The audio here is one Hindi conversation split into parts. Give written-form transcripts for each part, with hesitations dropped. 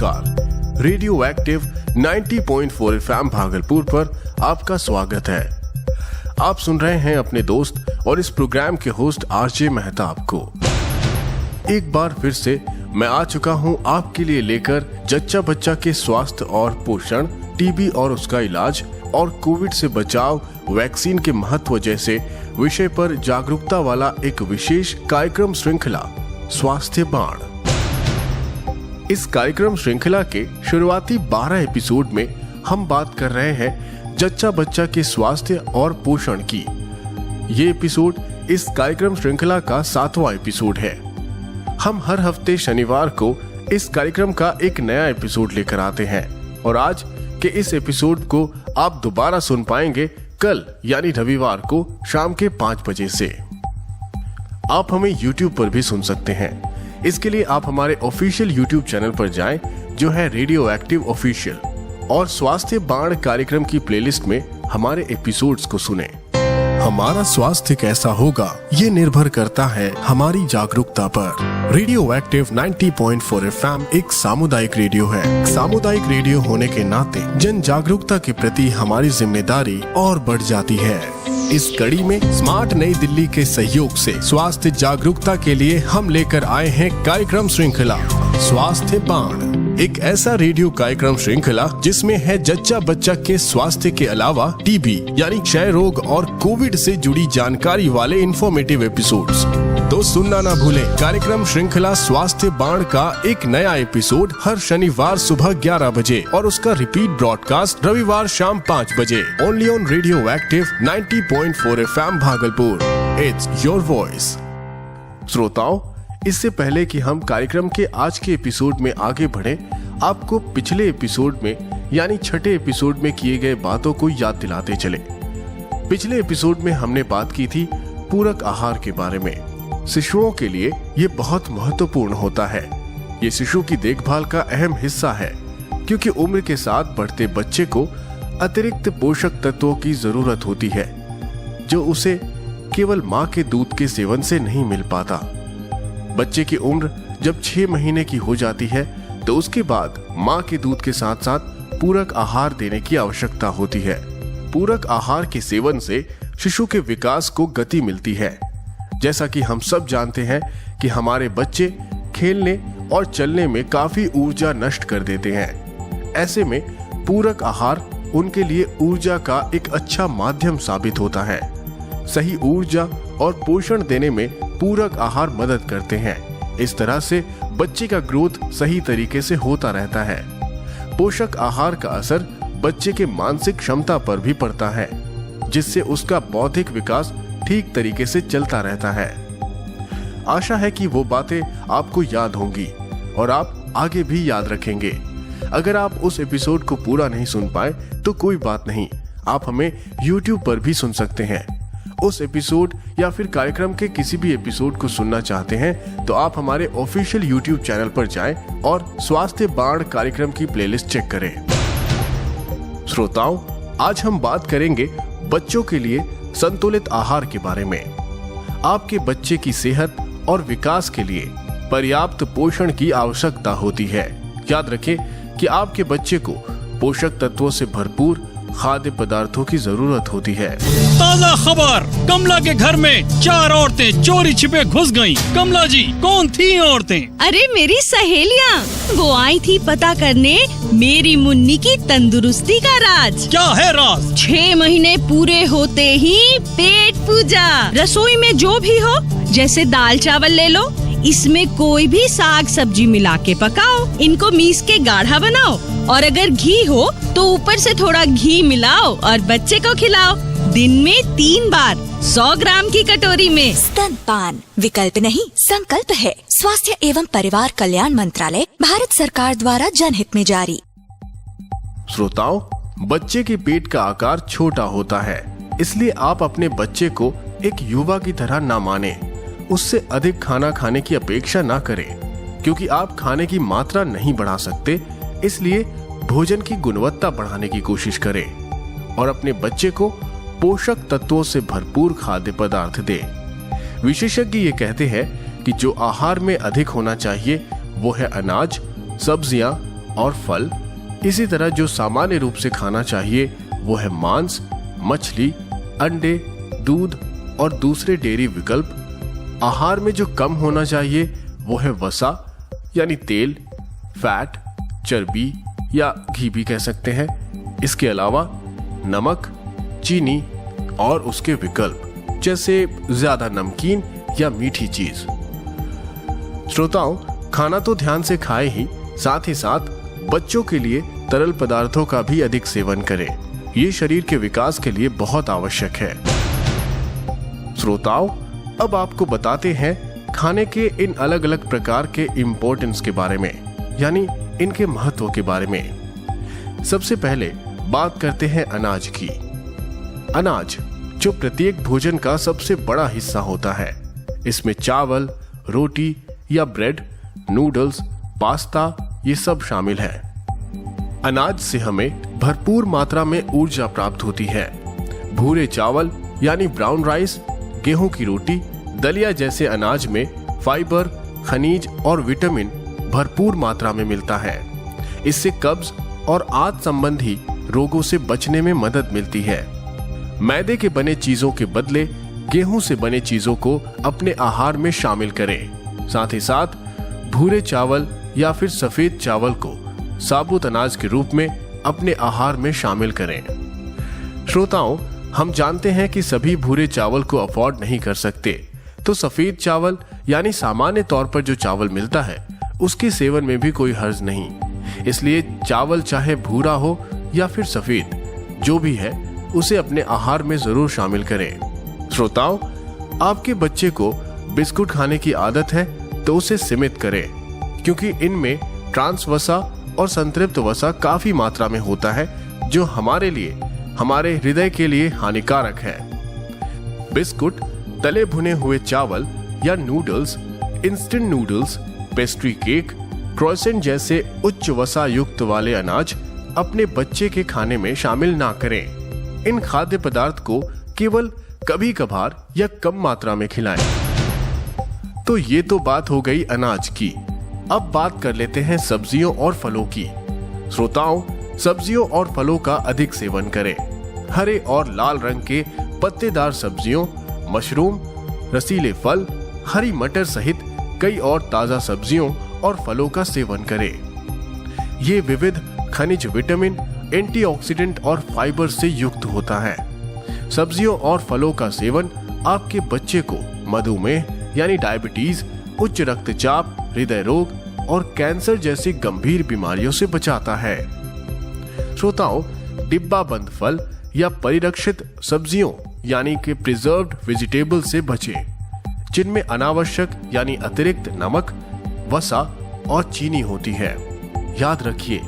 नमस्कार। रेडियो एक्टिव 90.4 FM भागलपुर पर आपका स्वागत है। आप सुन रहे हैं अपने दोस्त और इस प्रोग्राम के होस्ट आरजे मेहताब को। एक बार फिर से मैं आ चुका हूं आपके लिए लेकर जच्चा बच्चा के स्वास्थ्य और पोषण, टीबी और उसका इलाज और कोविड से बचाव, वैक्सीन के महत्व जैसे विषय पर जागरूकता वाला एक विशेष कार्यक्रम श्रृंखला स्वास्थ्य बाण। इस कार्यक्रम श्रृंखला के शुरुआती 12 एपिसोड में हम बात कर रहे हैं जच्चा बच्चा के स्वास्थ्य और पोषण की। ये एपिसोड इस कार्यक्रम श्रृंखला का 7वां एपिसोड है। हम हर हफ्ते शनिवार को इस कार्यक्रम का एक नया एपिसोड लेकर आते हैं और आज के इस एपिसोड को आप दोबारा सुन पाएंगे कल यानी रविवार को शाम के 5 बजे से। आप हमें YouTube पर भी सुन सकते हैं। इसके लिए आप हमारे ऑफिशियल YouTube चैनल पर जाएं जो है रेडियो एक्टिव ऑफिशियल, और स्वास्थ्य बाण कार्यक्रम की प्लेलिस्ट में हमारे एपिसोड्स को सुने। हमारा स्वास्थ्य कैसा होगा ये निर्भर करता है हमारी जागरूकता पर। रेडियो एक्टिव 90.4 FM एक सामुदायिक रेडियो है। सामुदायिक रेडियो होने के नाते जन जागरूकता के प्रति हमारी जिम्मेदारी और बढ़ जाती है। इस कड़ी में स्मार्ट नई दिल्ली के सहयोग से स्वास्थ्य जागरूकता के लिए हम लेकर आए हैं कार्यक्रम श्रृंखला स्वास्थ्य बाण। एक ऐसा रेडियो कार्यक्रम श्रृंखला जिसमें है जच्चा बच्चा के स्वास्थ्य के अलावा टीबी यानी क्षय रोग और कोविड से जुड़ी जानकारी वाले इंफॉर्मेटिव एपिसोड्स। तो सुनना ना भूलें कार्यक्रम श्रृंखला स्वास्थ्य बाण का एक नया एपिसोड हर शनिवार सुबह 11 बजे और उसका रिपीट ब्रॉडकास्ट रविवार शाम 5 बजे only on radio active 90.4 FM Bhagalpur. It's your voice. श्रोताओं, इससे पहले कि हम कार्यक्रम के आज के एपिसोड में आगे बढ़ें, आपको पिछले एपिसोड में यानी 6ठे एपिसोड में किए गए बातों को याद दिलाते चले। पिछले एपिसोड में हमने बात की थी पूरक आहार के बारे में। शिशुओं के लिए ये बहुत महत्वपूर्ण होता है। ये शिशु की देखभाल का अहम हिस्सा है क्योंकि उम्र के साथ बढ़ते बच्चे को अतिरिक्त पोषक तत्वों की जरूरत होती है जो उसे केवल माँ के दूध के सेवन से नहीं मिल पाता। बच्चे की उम्र जब 6 महीने की हो जाती है तो उसके बाद माँ के दूध के साथ साथ पूरक आहार देने की आवश्यकता होती है। पूरक आहार के सेवन से शिशु के विकास को गति मिलती है। जैसा कि हम सब जानते हैं कि हमारे बच्चे खेलने और चलने में काफी ऊर्जा नष्ट कर देते हैं। ऐसे में पूरक आहार उनके लिए ऊर्जा का एक अच्छा माध्यम साबित होता है। सही ऊर्जा और पोषण देने में पूरक आहार मदद करते हैं। इस तरह से बच्चे का ग्रोथ सही तरीके से होता रहता है। पोषक आहार का असर बच्चे के मानसिक क्षमता पर भी पड़ता है जिससे उसका बौद्धिक विकास ठीक तरीके से चलता रहता है। आशा है कि वो बातें आपको याद होंगी और आप आगे भी याद रखेंगे। अगर आप उस एपिसोड को पूरा नहीं सुन पाए तो कोई बात नहीं, आप हमें YouTube पर भी सुन सकते हैं। उस एपिसोड या फिर कार्यक्रम के किसी भी एपिसोड को सुनना चाहते हैं तो आप हमारे ऑफिशियल YouTube चैनल पर जाएं और स्वास्थ्य बाण कार्यक्रम की प्लेलिस्ट चेक करें। श्रोताओं, आज हम बात करेंगे बच्चों के लिए संतुलित आहार के बारे में। आपके बच्चे की सेहत और विकास के लिए पर्याप्त पोषण की आवश्यकता होती है। याद रखें कि आपके बच्चे को पोषक तत्वों से भरपूर खाद्य पदार्थों की जरूरत होती है। ताजा खबर, कमला के घर में 4 औरतें चोरी छिपे घुस गईं। कमला जी, कौन थी औरतें? अरे मेरी सहेलियाँ, वो आई थी पता करने मेरी मुन्नी की तंदुरुस्ती का राज। क्या है राज? 6 महीने पूरे होते ही पेट पूजा। रसोई में जो भी हो, जैसे दाल चावल ले लो, इसमें कोई भी साग सब्जी मिला के पकाओ, इनको मीस के गाढ़ा बनाओ और अगर घी हो तो ऊपर से थोड़ा घी मिलाओ और बच्चे को खिलाओ। दिन में 3 बार 100 ग्राम की कटोरी में। स्तनपान विकल्प नहीं, संकल्प है। स्वास्थ्य एवं परिवार कल्याण मंत्रालय, भारत सरकार द्वारा जनहित में जारी। श्रोताओं, बच्चे के पेट का आकार छोटा होता है, इसलिए आप अपने बच्चे को एक युवा की तरह ना माने। उससे अधिक खाना खाने की अपेक्षा ना करें क्योंकि आप खाने की मात्रा नहीं बढ़ा सकते। इसलिए भोजन की गुणवत्ता बढ़ाने की कोशिश करें और अपने बच्चे को पोषक तत्वों से भरपूर खाद्य पदार्थ दें। विशेषज्ञ ये कहते हैं कि जो आहार में अधिक होना चाहिए वो है अनाज, सब्जियां और फल। इसी तरह जो सामान्य रूप से खाना चाहिए वो है मांस, मछली, अंडे, दूध और दूसरे डेयरी विकल्प। आहार में जो कम होना चाहिए वो है वसा यानी तेल, फैट, चर्बी या घी भी कह सकते हैं। इसके अलावा नमक, चीनी और उसके विकल्प जैसे ज्यादा नमकीन या मीठी चीज। श्रोताओं, खाना तो ध्यान से खाएं ही, साथ ही साथ बच्चों के लिए तरल पदार्थों का भी अधिक सेवन करें। ये शरीर के विकास के लिए बहुत आवश्यक है। श्रोताओं, अब आपको बताते हैं खाने के इन अलग अलग प्रकार के इम्पोर्टेंस के बारे में, यानी इनके महत्व के बारे में। सबसे पहले बात करते हैं अनाज की। अनाज जो प्रत्येक भोजन का सबसे बड़ा हिस्सा होता है। इसमें चावल, रोटी या ब्रेड, नूडल्स, पास्ता ये सब शामिल है। अनाज से हमें भरपूर मात्रा में ऊर्जा प्राप्त होती है। भूरे चावल यानी ब्राउन राइस, गेहूं की रोटी, दलिया जैसे अनाज में फाइबर, खनिज और विटामिन भरपूर मात्रा में मिलता है। इससे कब्ज और आंत संबंधी रोगों से बचने में मदद मिलती है। मैदे के बने चीजों के बदले गेहूं से बने चीजों को अपने आहार में शामिल करें। साथ ही साथ भूरे चावल या फिर सफेद चावल को साबुत अनाज के रूप में अपने आहार में शामिल करें। श्रोताओं, हम जानते हैं कि सभी भूरे चावल को अफोर्ड नहीं कर सकते, तो सफेद चावल यानी सामान्य तौर पर जो चावल मिलता है उसके सेवन में भी कोई हर्ज नहीं। इसलिए चावल चाहे भूरा हो या फिर सफेद, जो भी है उसे अपने आहार में जरूर शामिल करें। श्रोताओं, आपके बच्चे को बिस्कुट खाने की आदत है तो उसे सीमित करें, क्योंकि इनमें ट्रांस वसा और संतृप्त वसा काफी मात्रा में होता है, जो हमारे लिए, हमारे हृदय के लिए हानिकारक है। बिस्कुट, तले भुने हुए चावल या noodles, instant noodles, pastry cake, croissant जैसे उच्च वसा युक्त वाले अनाज अपने बच्चे के खाने में शामिल ना करें। इन खाद्य पदार्थ को केवल कभी कभार या कम मात्रा में खिलाएं। तो ये तो बात हो गई अनाज की। अब बात कर लेते हैं सब्जियों और फलों की। श्रोताओं, सब्जियों और फलों का अधिक सेवन करें। हरे और लाल रंग के पत्तेदार सब्जियों, मशरूम, रसीले फल, हरी मटर सहित कई और ताजा सब्जियों और फलों का सेवन करें। ये विविध खनिज, विटामिन, एंटीऑक्सीडेंट और फाइबर से युक्त होता है। सब्जियों और फलों का सेवन आपके बच्चे को मधुमेह यानी डायबिटीज, उच्च रक्तचाप, हृदय रोग और कैंसर जैसी गंभीर बीमारियों से बचाता है। श्रोताओं, डिब्बा बंद फल या परिरक्षित सब्जियों यानी कि प्रिजर्व्ड वेजिटेबल से बचें, जिनमें अनावश्यक यानी अतिरिक्त नमक, वसा और चीनी होती है। याद रखिए,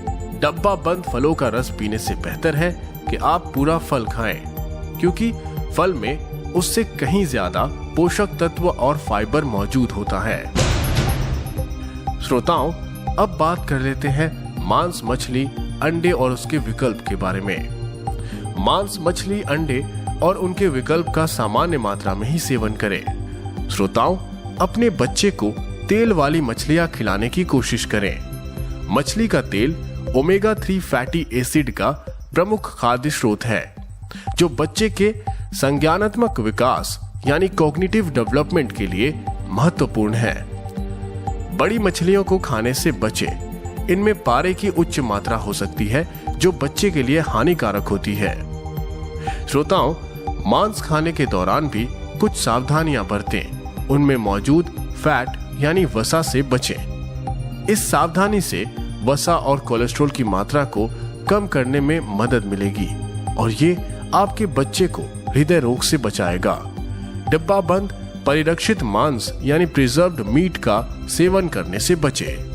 डब्बा बंद फलों का रस पीने से बेहतर है कि आप पूरा फल खाएं, क्योंकि फल में उससे कहीं ज्यादा पोषक तत्व और फाइबर मौजूद होता है। श्रोताओं, अब बात कर लेते हैं मांस, मछली, अंडे और उसके विकल्प के बारे में। मांस, मछली, अंडे और उनके विकल्प का सामान्य मात्रा में ही सेवन करें। श्रोताओं, अपने बच्चे को तेल वाली मछलियां खिलाने की कोशिश करें। मछली का तेल ओमेगा 3 फैटी एसिड का प्रमुख खाद्य स्रोत है, जो बच्चे के संज्ञानात्मक विकास यानी कॉग्निटिव डेवलपमेंट के लिए महत्वपूर्ण है। बड़ी मछलियों को खाने से बचें। इनमें पारे की उच्च मात्रा हो सकती है, जो बच्चे के लिए हानिकारक होती है। श्रोताओं, मांस खाने के दौरान भी कुछ सावधानियां बरतें। उनमें मौजूद फैट यानी वसा से बचें। इस सावधानी से वसा और कोलेस्ट्रॉल की मात्रा को कम करने में मदद मिलेगी और ये आपके बच्चे को हृदय रोग से बचाएगा। डिब्बा बंद परिरक्षित मांस यानी प्रिजर्व्ड मीट का सेवन करने से बचें।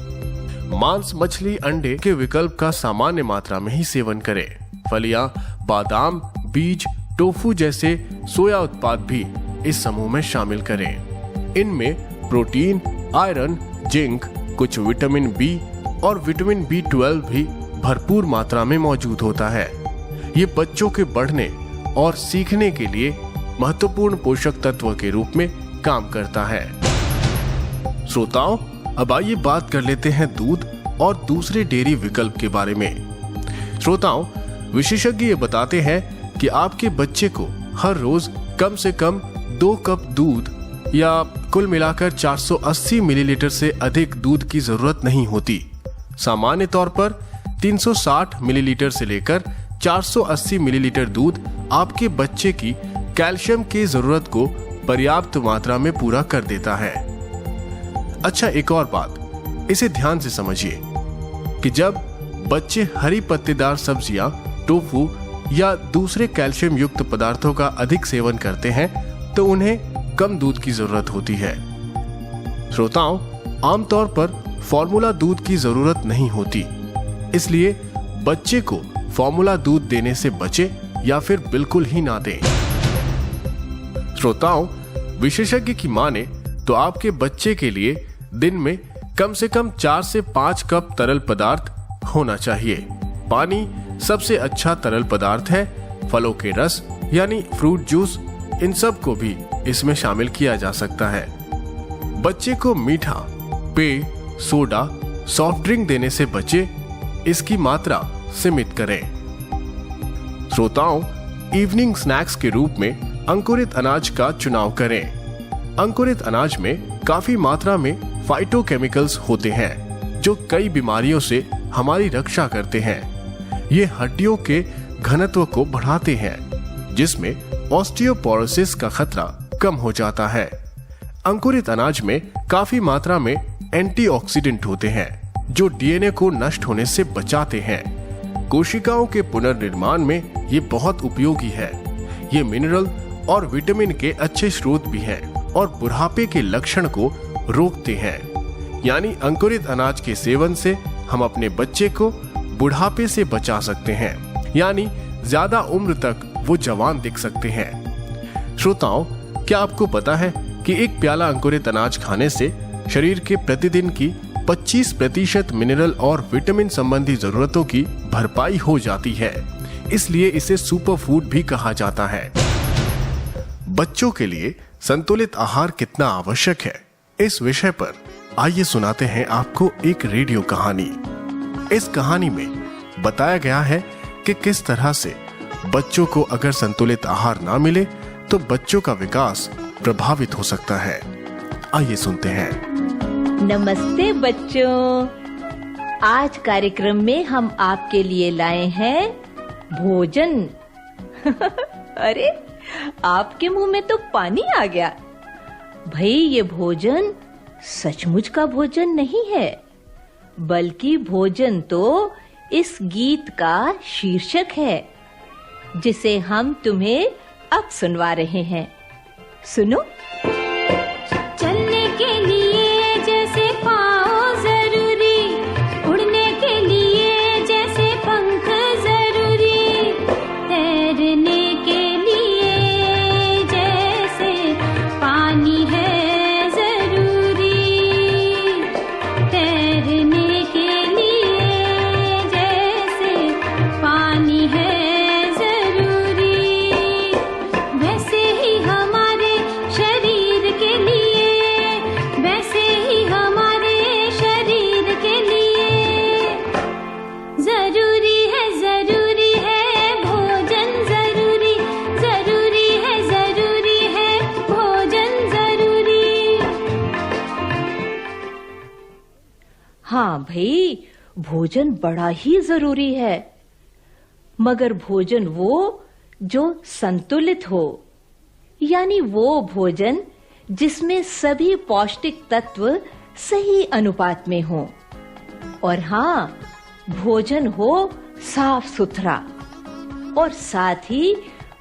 मांस, मछली, अंडे के विकल्प का सामान्य मात्रा में ही सेवन करें। फलियां, बादाम, बीज, टोफू जैसे सोया उत्पाद भी इस समूह में शामिल करें। इनमें प्रोटीन, आयरन, जिंक, कुछ विटामिन बी और विटामिन B12 भी भरपूर मात्रा में मौजूद होता है। ये बच्चों के बढ़ने और सीखने के लिए महत्वपूर्ण पोषक तत्व के रूप में काम करता है। श्रोताओं, अब आइए बात कर लेते हैं दूध और दूसरे डेयरी विकल्प के बारे में। श्रोताओं, विशेषज्ञ ये बताते हैं कि आपके बच्चे को हर रोज कम से कम 2 कप दूध या कुल मिलाकर 480 मिलीलीटर से अधिक दूध की जरूरत नहीं होती। सामान्य तौर पर 360 मिलीलीटर से लेकर 480 मिलीलीटर दूध आपके बच्चे की कैल्शियम की जरूरत को पर्याप्त मात्रा में पूरा कर देता है। अच्छा, एक और बात इसे ध्यान से समझिए कि जब बच्चे हरी पत्तेदार सब्जियां, टोफू या दूसरे कैल्शियम युक्त पदार्थों का अधिक सेवन करते हैं तो उन्हें कम दूध की जरूरत होती है। श्रोताओं, आमतौर पर फॉर्मूला दूध की जरूरत नहीं होती, इसलिए बच्चे को फॉर्मूला दूध देने से बचे या फिर बिल्कुल ही ना दें। श्रोताओं, विशेषज्ञ की माने तो आपके बच्चे के लिए दिन में कम से कम 4 से 5 कप तरल पदार्थ होना चाहिए। पानी सबसे अच्छा तरल पदार्थ है। फलों के रस यानी फ्रूट जूस, इन सब को भी इसमें शामिल किया जा सकता है। बच्चे को मीठा, पेय, सोडा, सॉफ्ट ड्रिंक देने से बचे, इसकी मात्रा सीमित करें। श्रोताओं, इवनिंग स्नैक्स के रूप में अंकुरित अनाज का चुनाव करें। अंकुरित अनाज में काफी मात्रा में फाइटोकेमिकल्स होते हैं जो कई बीमारियों से हमारी रक्षा करते हैं। ये हड्डियों के घनत्व को बढ़ाते हैं, जिसमें ऑस्टियोपोरोसिस का खतरा कम हो जाता है। अंकुरित अनाज में काफी मात्रा में एंटीऑक्सीडेंट होते हैं जो डीएनए को नष्ट होने से बचाते हैं। कोशिकाओं के पुनर्निर्माण में ये बहुत उपयोगी है। ये मिनरल और विटामिन के अच्छे स्रोत भी हैं और बुढ़ापे के लक्षण को रोकते हैं। यानी अंकुरित अनाज के सेवन से हम अपने बच्चे को बुढ़ापे से बचा सकते हैं, यानी ज्यादा उम्र तक वो जवान दिख सकते हैं। श्रोताओं, क्या आपको पता है कि एक प्याला अंकुरित अनाज खाने से शरीर के प्रतिदिन की 25% मिनरल और विटामिन संबंधी जरूरतों की भरपाई हो जाती है। इसलिए इसे सुपर फूड भी कहा जाता है। बच्चों के लिए संतुलित आहार कितना आवश्यक है, इस विषय पर आइए सुनाते हैं आपको एक रेडियो कहानी। इस कहानी में बताया गया है कि किस तरह से बच्चों को अगर संतुलित आहार ना मिले तो बच्चों का विकास प्रभावित हो सकता है। आइए सुनते हैं। नमस्ते बच्चों, आज कार्यक्रम में हम आपके लिए लाए हैं भोजन। अरे, आपके मुंह में तो पानी आ गया। भाई, ये भोजन सचमुच का भोजन नहीं है, बल्कि भोजन तो इस गीत का शीर्षक है जिसे हम तुम्हें अब सुनवा रहे हैं। सुनो। चलने के लिए जैसे पाँव जरूरी, उड़ने के लिए जैसे पंख जरूरी, तैरने के लिए जैसे पानी है जरूरी, तैरने के लिए जैसे पानी है जरूरी, वैसे ही हमारे शरीर के लिए, वैसे ही हमारे शरीर के लिए जरूरी है भोजन, जरूरी है भोजन जरूरी। हाँ भाई, भोजन बड़ा ही जरूरी है, मगर भोजन वो जो संतुलित हो, यानी वो भोजन जिसमें सभी पौष्टिक तत्व सही अनुपात में हो। और हाँ, भोजन हो साफ सुथरा, और साथ ही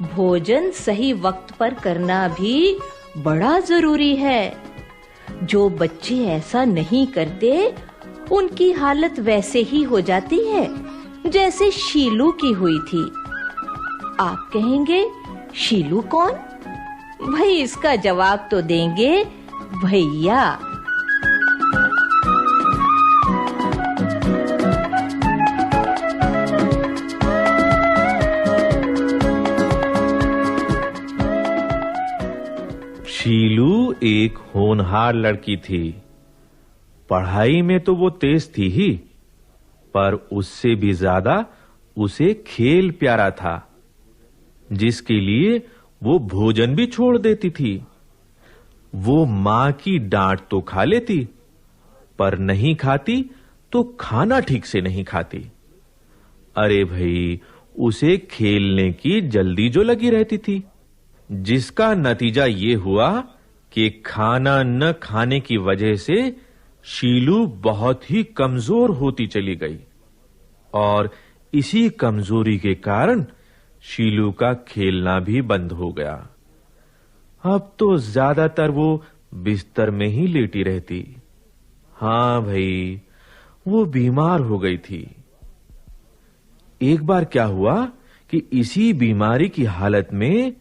भोजन सही वक्त पर करना भी बड़ा जरूरी है। जो बच्चे ऐसा नहीं करते, उनकी हालत वैसे ही हो जाती है जैसे शीलू की हुई थी। आप कहेंगे, शीलू कौन? भाई, इसका जवाब तो देंगे भैया। शीलू एक होनहार लड़की थी। पढ़ाई में तो वो तेज थी ही, पर उससे भी ज्यादा उसे खेल प्यारा था, जिसके लिए वो भोजन भी छोड़ देती थी। वो मां की डांट तो खा लेती, पर नहीं खाती तो खाना ठीक से नहीं खाती। अरे भाई, उसे खेलने की जल्दी जो लगी रहती थी, जिसका नतीजा ये हुआ कि खाना न खाने की वजह से शीलू बहुत ही कमजोर होती चली गई, और इसी कमजोरी के कारण शीलू का खेलना भी बंद हो गया। अब तो ज्यादातर वो बिस्तर में ही लेटी रहती। हां भाई, वो बीमार हो गई थी। एक बार क्या हुआ कि इसी बीमारी की हालत में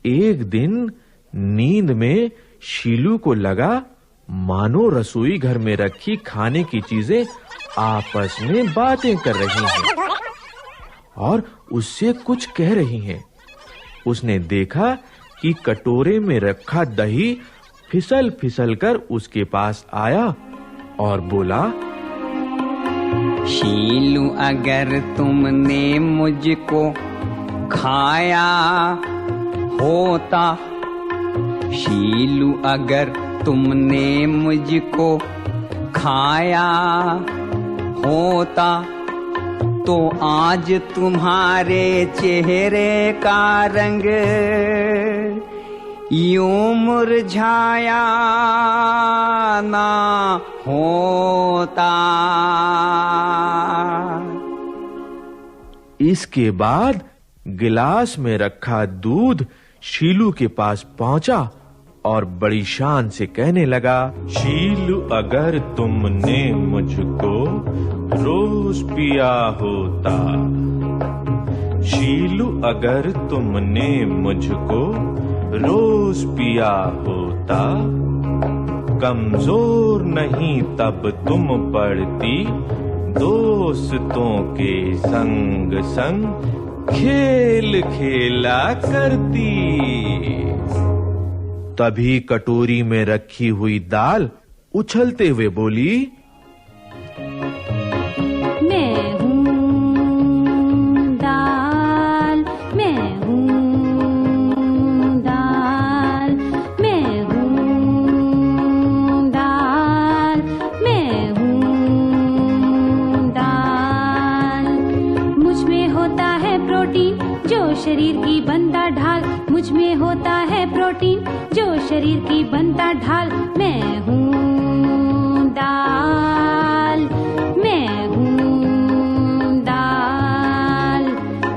एक दिन नींद में शीलू को लगा मानो रसोई घर में रखी खाने की चीजें आपस में बातें कर रही हैं और उससे कुछ कह रही हैं। उसने देखा कि कटोरे में रखा दही फिसल फिसल कर उसके पास आया और बोला, शीलू, अगर तुमने मुझको खाया होता, शीलू, अगर तुमने मुझको खाया होता, तो आज तुम्हारे चेहरे का रंग यूं मुरझाया ना होता। इसके बाद गिलास में रखा दूध शीलू के पास पहुंचा और बड़ी शान से कहने लगा, शीलू, अगर तुमने मुझको रोज पिया होता, शीलू, अगर तुमने मुझको रोज पिया होता, कमजोर नहीं तब तुम पड़ती, दोस्तों के संग संग खेल खेला करती। तभी कटोरी में रखी हुई दाल उछलते हुए बोली, मैं हूँ दाल, मैं हूँ दाल, मैं हूँ दाल, मैं हूँ दाल। मुझ में होता है प्रोटीन जो शरीर की बनता ढाल, मुझ में होता है प्रोटीन जो शरीर की बनता ढाल। मैं हूँ दाल, मैं हूँ दाल,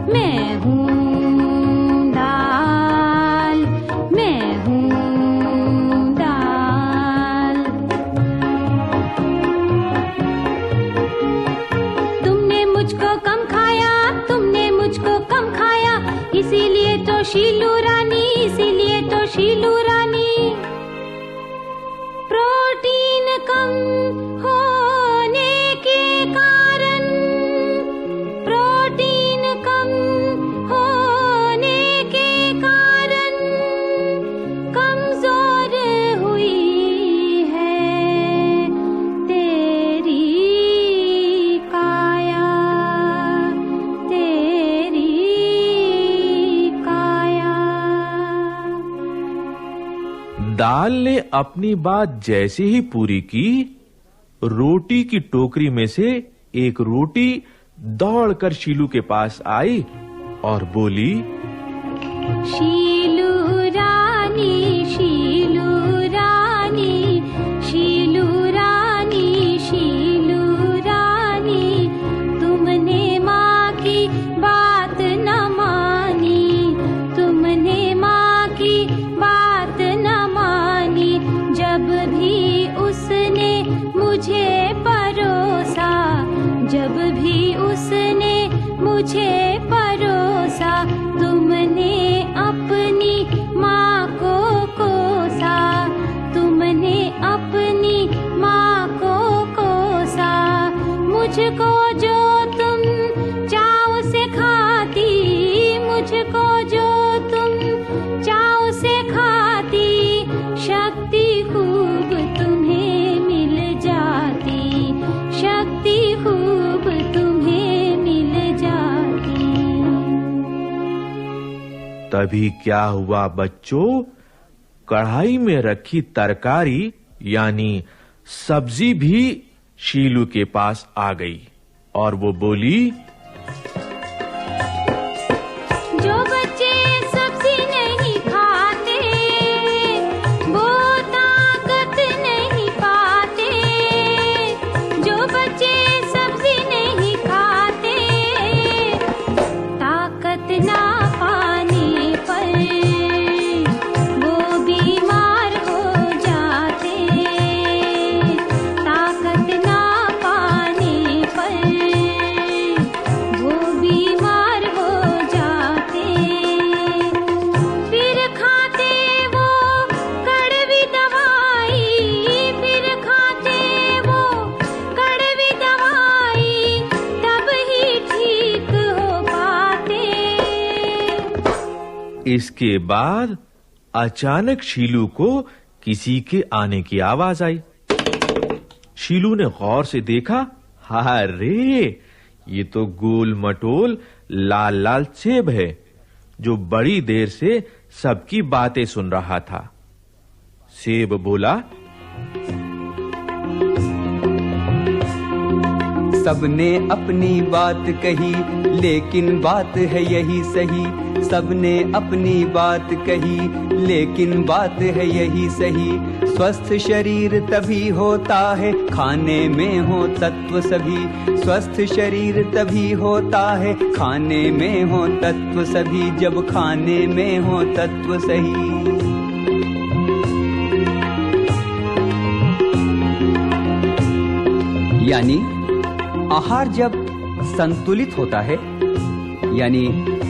मैं हूँ दाल, मैं हूँ दाल। तुमने मुझको कम खाया, तुमने मुझको कम खाया, इसीलिए तो शीलू रानी, इसीलिए तो शीलू रानी। प्रोटीन कम होने के कारण, प्रोटीन कम होने के कारण कमजोर हुई है तेरी काया, तेरी काया। दाल ने अपनी बात जैसे ही पूरी की, रोटी की टोकरी में से एक रोटी दौड़कर शीलू के पास आई और बोली, शीलू रानी, शीलू रानी, शीलू रानी, शीलू रानी, तुमने माँ की बात न मानी, तुमने माँ की बात न मानी। जब भी उसने मुझे परोसा, जब भी उसने मुझे परोसा, तुमने अपनी माँ को कोसा, तुमने अपनी माँ को कोसा। मुझको जो तुम चाव से खाती, मुझको जो तुम चाव से खाती, शक्ति खूब तुम्हें मिल जाती, शक्ति खूब तभी क्या हुआ बच्चों, कढ़ाई में रखी तरकारी यानी सब्जी भी शीलू के पास आ गई और वो बोली, जो बच्चे सब्जी नहीं खाते वो ताकत नहीं पाते। जो बच्चे सब्जी नहीं खाते ताकत ना पाने पर वो बीमार हो जाते। ताकत ना पाने पर वो बीमार हो जाते। फिर खाते वो कड़वी दवाई, फिर खाते वो कड़वी दवाई, तब ही ठीक हो पाते। इसके बाद अचानक शीलू को किसी के आने की आवाज आई। शीलू ने गौर से देखा, अरे ये तो गोल मटोल लाल लाल सेब है जो बड़ी देर से सबकी बातें सुन रहा था। सेब बोला, सबने अपनी बात कही लेकिन बात है यही सही। सबने अपनी बात कही लेकिन बात है यही सही। स्वस्थ शरीर तभी होता है खाने में हो तत्व सभी। स्वस्थ शरीर तभी होता है खाने में हो तत्व सभी। जब खाने में हो तत्व सही। यानी आहार जब संतुलित होता है, यानी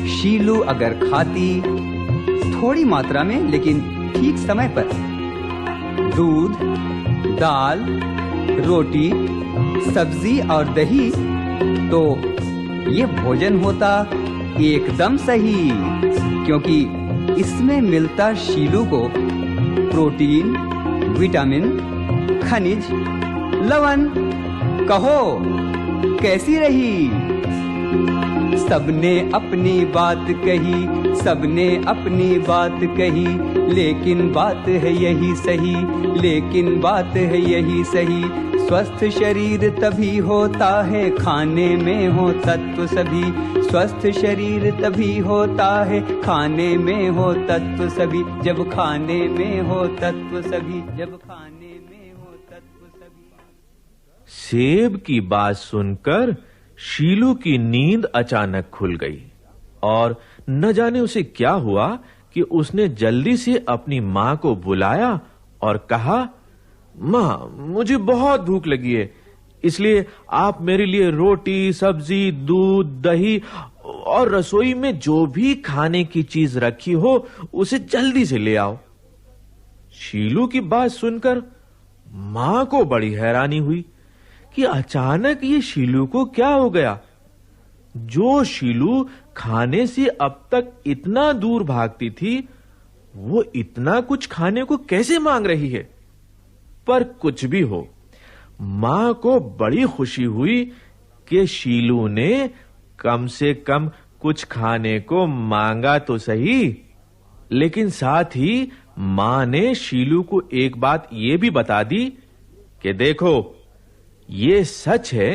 शीलू अगर खाती थोड़ी मात्रा में लेकिन ठीक समय पर दूध, दाल, रोटी, सब्जी और दही, तो ये भोजन होता एकदम सही, क्योंकि इसमें मिलता शीलू को प्रोटीन, विटामिन, खनिज, लवण। कहो कैसी रही? सबने अपनी बात कही, सबने अपनी बात कही, लेकिन बात है यही सही, लेकिन बात है यही सही। स्वस्थ शरीर तभी होता है खाने में हो तत्व सभी। स्वस्थ शरीर तभी होता है खाने में हो तत्व सभी। जब खाने में हो तत्व सभी। जब खाने में हो तत्व सभी। सेब की बात सुनकर शीलू की नींद अचानक खुल गई और न जाने उसे क्या हुआ कि उसने जल्दी से अपनी माँ को बुलाया और कहा, माँ, मुझे बहुत भूख लगी है, इसलिए आप मेरे लिए रोटी, सब्जी, दूध, दही और रसोई में जो भी खाने की चीज रखी हो उसे जल्दी से ले आओ। शीलू की बात सुनकर माँ को बड़ी हैरानी हुई कि अचानक ये शीलू को क्या हो गया। जो शीलू खाने से अब तक इतना दूर भागती थी, वो इतना कुछ खाने को कैसे मांग रही है। पर कुछ भी हो, मां को बड़ी खुशी हुई कि शीलू ने कम से कम कुछ खाने को मांगा तो सही। लेकिन साथ ही मां ने शीलू को एक बात ये भी बता दी कि देखो, ये सच है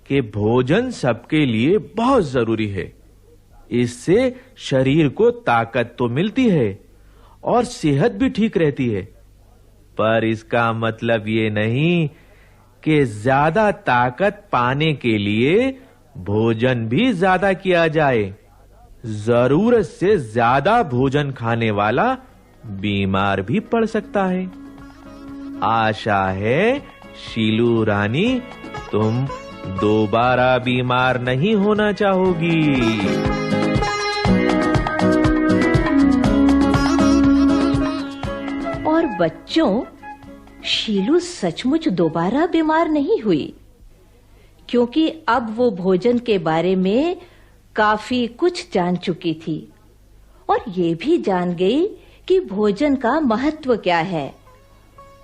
कि भोजन सबके लिए बहुत जरूरी है। इससे शरीर को ताकत तो मिलती है और सेहत भी ठीक रहती है, पर इसका मतलब ये नहीं कि ज्यादा ताकत पाने के लिए भोजन भी ज्यादा किया जाए। जरूरत से ज्यादा भोजन खाने वाला बीमार भी पड़ सकता है। आशा है शीलू रानी, तुम दोबारा बीमार नहीं होना चाहोगी। और बच्चों, शीलू सचमुच दोबारा बीमार नहीं हुई, क्योंकि अब वो भोजन के बारे में काफी कुछ जान चुकी थी और ये भी जान गई कि भोजन का महत्व क्या है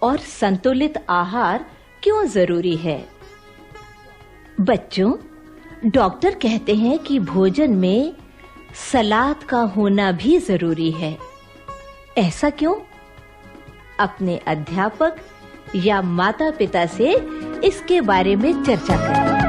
और संतुलित आहार क्यों जरूरी है। बच्चों, डॉक्टर कहते हैं कि भोजन में सलाद का होना भी जरूरी है। ऐसा क्यों? अपने अध्यापक या माता-पिता से इसके बारे में चर्चा करें।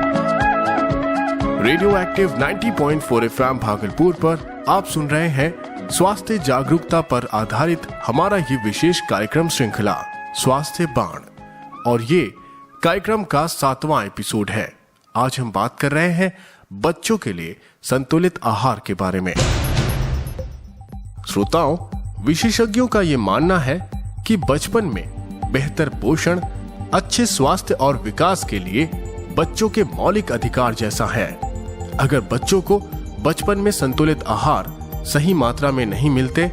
रेडियो एक्टिव 90.4 एफएम भागलपुर पर आप सुन रहे हैं स्वास्थ्य जागरूकता पर आधारित हमारा ये विशेष कार्यक्रम श्रृंखला स्वास्थ्य बाण, और ये कार्यक्रम का 7वां एपिसोड है। आज हम बात कर रहे हैं बच्चों के लिए संतुलित आहार के बारे में। श्रोताओं, विशेषज्ञों का ये मानना है कि बचपन में बेहतर पोषण अच्छे स्वास्थ्य और विकास के लिए बच्चों के मौलिक अधिकार जैसा है। अगर बच्चों को बचपन में संतुलित आहार सही मात्रा में नहीं मिलते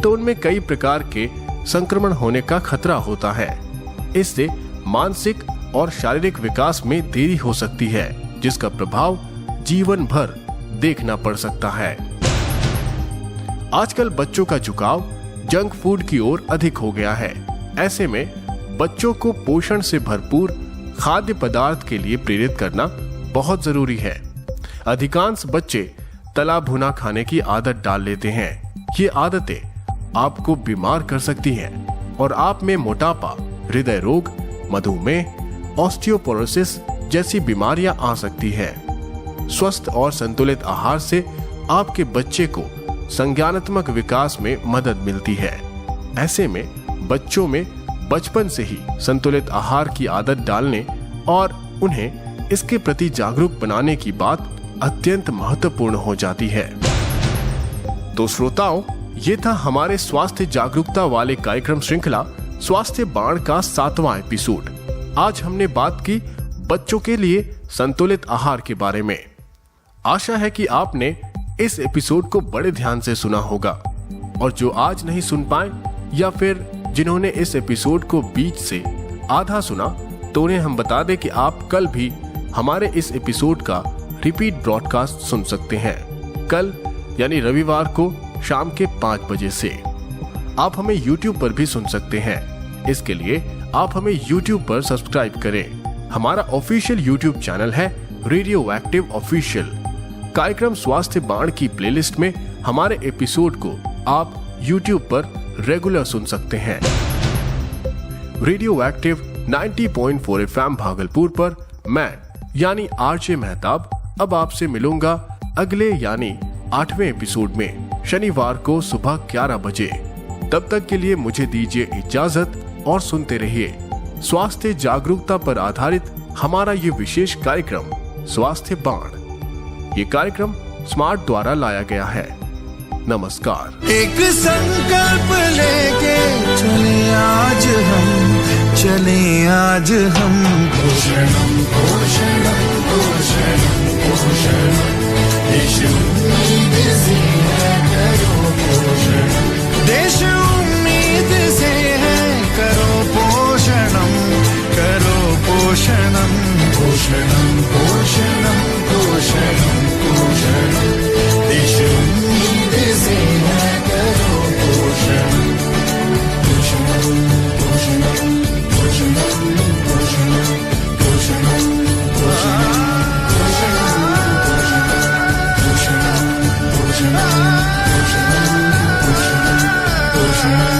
तो उनमें कई प्रकार के संक्रमण होने का खतरा होता है। इससे मानसिक और शारीरिक विकास में देरी हो सकती है, जिसका प्रभाव जीवन भर देखना पड़ सकता है। आजकल बच्चों का झुकाव जंक फूड की ओर अधिक हो गया है। ऐसे में बच्चों को पोषण से भरपूर खाद्य पदार्थ के लिए प्रेरित करना बहुत जरूरी है। अधिकांश बच्चे तला भुना खाने की आदत डाल लेते हैं। ये आदतें आपको बीमार कर सकती हैं और आप में मोटापा, हृदय रोग, मधुमेह, ऑस्टियोपोरोसिस जैसी बीमारियां आ सकती हैं। स्वस्थ और संतुलित आहार से आपके बच्चे को संज्ञानात्मक विकास में मदद मिलती है। ऐसे में बच्चों में बचपन से ही संतुलित आहार की आदत डालने और उन्हें इसके प्रति जागरूक बनाने की बात अत्यंत महत्वपूर्ण हो जाती है। तो श्रोताओं, ये था हमारे स्वास्थ्य जागरूकता वाले कार्यक्रम श्रृंखला स्वास्थ्य बाण का 7वां एपिसोड। आज हमने बात की बच्चों के लिए संतुलित आहार के बारे में। आशा है कि आपने इस एपिसोड को बड़े ध्यान से सुना होगा, और जो आज नहीं सुन पाए या फिर जिन्होंने इस एपिसोड को बीच से आधा सुना, तो उन्हें हम बता दें कि आप कल भी हमारे इस एपिसोड का रिपीट ब्रॉडकास्ट सुन सकते हैं। कल यानी रविवार को शाम के 5 बजे से। आप हमें YouTube पर भी सुन सकते हैं। इसके लिए आप हमें YouTube पर सब्सक्राइब करें। हमारा ऑफिशियल YouTube चैनल है रेडियो एक्टिव ऑफिशियल। कार्यक्रम स्वास्थ्य बाण की प्लेलिस्ट में हमारे एपिसोड को आप YouTube पर रेगुलर सुन सकते हैं। रेडियो एक्टिव 90.4 एफएम भागलपुर पर मैं यानी आरजे मेहताब अब आपसे मिलूंगा अगले यानी 8वें एपिसोड में शनिवार को सुबह 11 बजे। तब तक के लिए मुझे दीजिए इजाजत और सुनते रहिए स्वास्थ्य जागरूकता पर आधारित हमारा ये विशेष कार्यक्रम स्वास्थ्य बाण। ये कार्यक्रम स्मार्ट द्वारा लाया गया है। नमस्कार। एक संकल्प लेके चले आज हम पोषणम पोषणम पोषणम पोषणम देश उम्मीद से है करो पोषणम, देश उम्मीद से है करो पोषणम, करो पोषणम पोषणम पोषणम पोषणम पोषणम, देश उम्मीद से है करो पोषणम पोषणम पोषणम पोषणम पोषणम पोषणम पोषणम पोषणम पोषणम पोषणम पोषणम